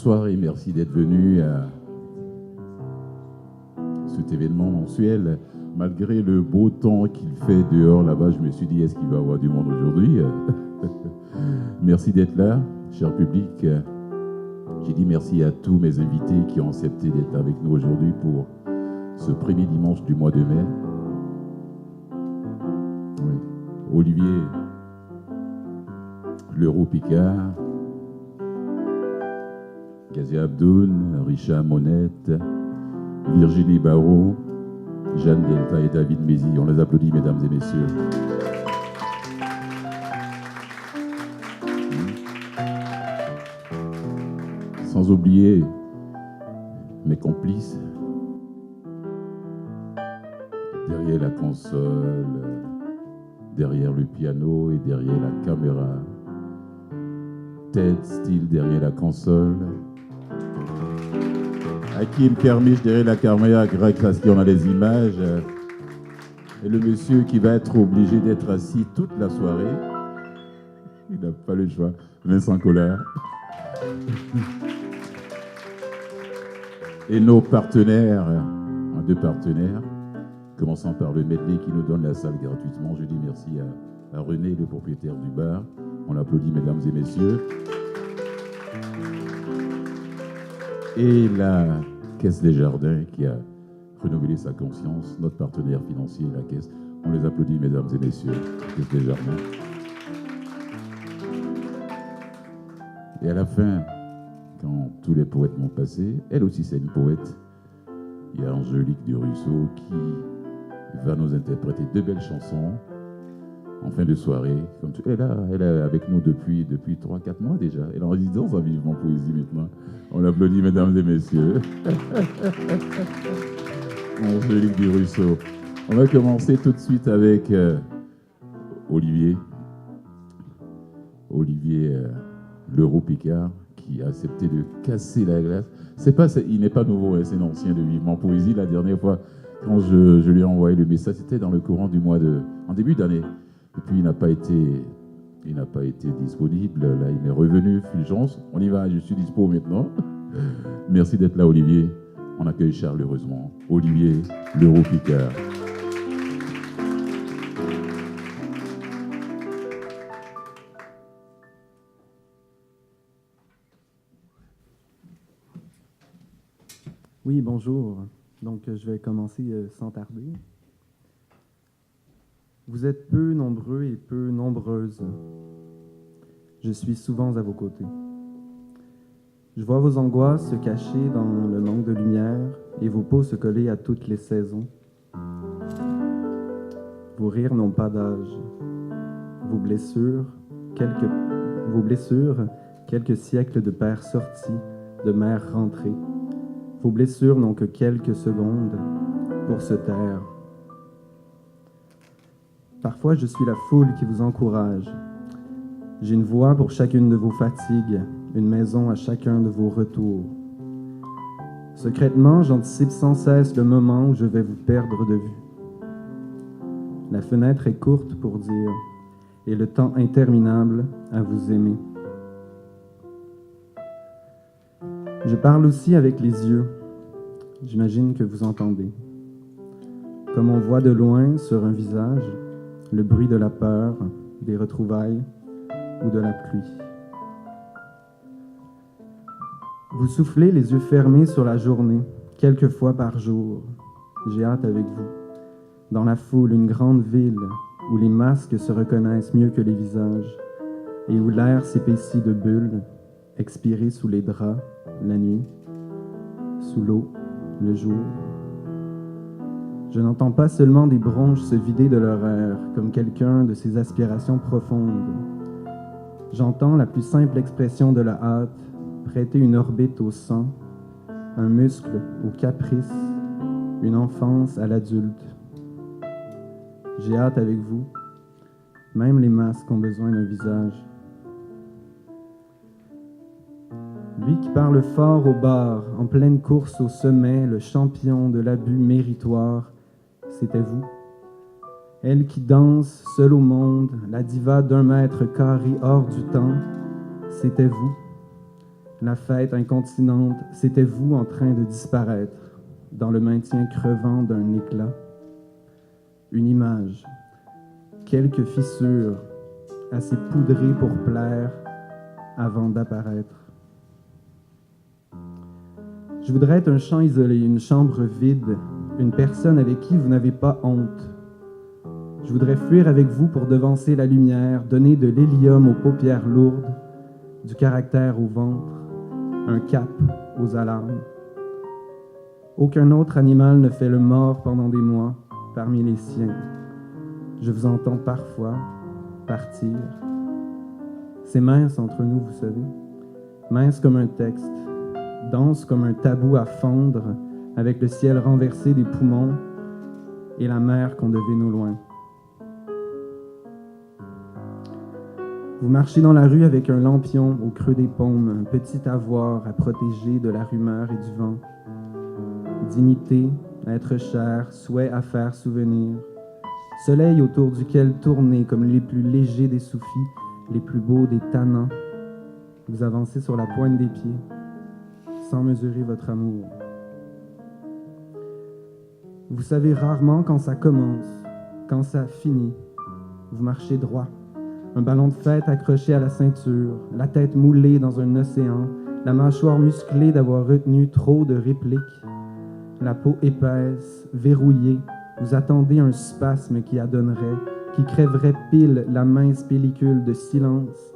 Bonsoir et merci d'être venu à cet événement mensuel. Malgré le beau temps qu'il fait dehors là-bas, je me suis dit, est-ce qu'il va y avoir du monde aujourd'hui? Merci d'être là, cher public. J'ai dit merci à tous mes invités qui ont accepté d'être avec nous aujourd'hui pour ce premier dimanche du mois de mai. Oui. Olivier Leroux Picard, Gazia Abdoun, Richard Monette, Virginie Barrault, Jeanne Delta et David Mézy. On les applaudit, mesdames et messieurs. Sans oublier mes complices derrière la console, derrière le piano et derrière la caméra. Ted Steele derrière la console. Hakim Kermiche derrière la caméra, Greg Lasky, on a les images. Et le monsieur qui va être obligé d'être assis toute la soirée. Il n'a pas le choix. Vincent Collard. Et nos partenaires, deux partenaires, commençant par le medley qui nous donne la salle gratuitement. Je dis merci à René, le propriétaire du bar. On l'applaudit, mesdames et messieurs. Et la Caisse des Jardins qui a renouvelé sa conscience, notre partenaire financier, la Caisse. On les applaudit, mesdames et messieurs, Caisse des Jardins. Et à la fin, quand tous les poètes m'ont passé, elle aussi c'est une poète. Il y a Angélique Duruisseau qui va nous interpréter deux belles chansons en fin de soirée. Elle est avec nous depuis 3-4 mois déjà. Elle est en résidence à Vivement Poésie maintenant. On l'applaudit, mesdames et messieurs. Angélique Duruisseau. On va commencer tout de suite avec Olivier Leroux Picard, qui a accepté de casser la glace. Il n'est pas nouveau, hein, c'est un ancien de Vivement Poésie. La dernière fois, quand je lui ai envoyé le message, c'était dans le courant du mois en début d'année. Et puis il n'a pas été disponible. Là, il est revenu, Fulgence. On y va, je suis dispo maintenant. Merci d'être là, Olivier. On accueille chaleureusement Olivier Leroux Picard. Oui, bonjour. Donc, je vais commencer sans tarder. Vous êtes peu nombreux et peu nombreuses. Je suis souvent à vos côtés. Je vois vos angoisses se cacher dans le manque de lumière et vos peaux se coller à toutes les saisons. Vos rires n'ont pas d'âge. Vos blessures, quelques siècles de pères sortis, de mères rentrées. Vos blessures n'ont que quelques secondes pour se taire. Parfois, je suis la foule qui vous encourage. J'ai une voix pour chacune de vos fatigues, une maison à chacun de vos retours. Secrètement, j'anticipe sans cesse le moment où je vais vous perdre de vue. La fenêtre est courte pour dire, et le temps interminable à vous aimer. Je parle aussi avec les yeux. J'imagine que vous entendez. Comme on voit de loin sur un visage, le bruit de la peur, des retrouvailles ou de la pluie. Vous soufflez les yeux fermés sur la journée, quelques fois par jour. J'ai hâte avec vous. Dans la foule, une grande ville où les masques se reconnaissent mieux que les visages et où l'air s'épaissit de bulles, expirées sous les draps, la nuit, sous l'eau, le jour. Je n'entends pas seulement des bronches se vider de leur air, comme quelqu'un de ses aspirations profondes. J'entends la plus simple expression de la hâte, prêter une orbite au sang, un muscle au caprice, une enfance à l'adulte. J'ai hâte avec vous. Même les masques ont besoin d'un visage. Lui qui parle fort au bar, en pleine course au sommet, le champion de l'abus méritoire, c'était vous. Elle qui danse, seule au monde, la diva d'1 mètre carré hors du temps, c'était vous. La fête incontinente, c'était vous en train de disparaître dans le maintien crevant d'un éclat. Une image, quelques fissures, assez poudrées pour plaire avant d'apparaître. Je voudrais être un champ isolé, une chambre vide, une personne avec qui vous n'avez pas honte. Je voudrais fuir avec vous pour devancer la lumière, donner de l'hélium aux paupières lourdes, du caractère au ventre, un cap aux alarmes. Aucun autre animal ne fait le mort pendant des mois parmi les siens. Je vous entends parfois partir. C'est mince entre nous, vous savez, mince comme un texte, dense comme un tabou à fondre avec le ciel renversé des poumons et la mer qu'on devine au loin. Vous marchez dans la rue avec un lampion au creux des paumes, un petit avoir à protéger de la rumeur et du vent. Dignité, être cher, souhait à faire souvenir. Soleil autour duquel tourner comme les plus légers des soufis, les plus beaux des tannants. Vous avancez sur la pointe des pieds, sans mesurer votre amour. Vous savez rarement quand ça commence, quand ça finit. Vous marchez droit, un ballon de fête accroché à la ceinture, la tête moulée dans un océan, la mâchoire musclée d'avoir retenu trop de répliques, la peau épaisse, verrouillée. Vous attendez un spasme qui adonnerait, qui crèverait pile la mince pellicule de silence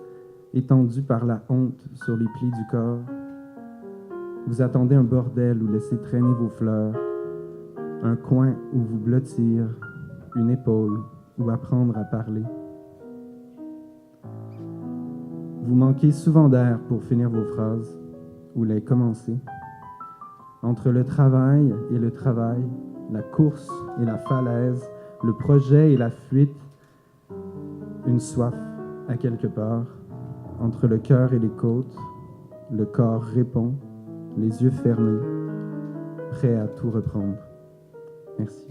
étendue par la honte sur les plis du corps. Vous attendez un bordel où laisser traîner vos fleurs, un coin où vous blottir, une épaule où apprendre à parler. Vous manquez souvent d'air pour finir vos phrases ou les commencer. Entre le travail et le travail, la course et la falaise, le projet et la fuite, une soif à quelque part. Entre le cœur et les côtes, le corps répond, les yeux fermés, prêt à tout reprendre. Merci.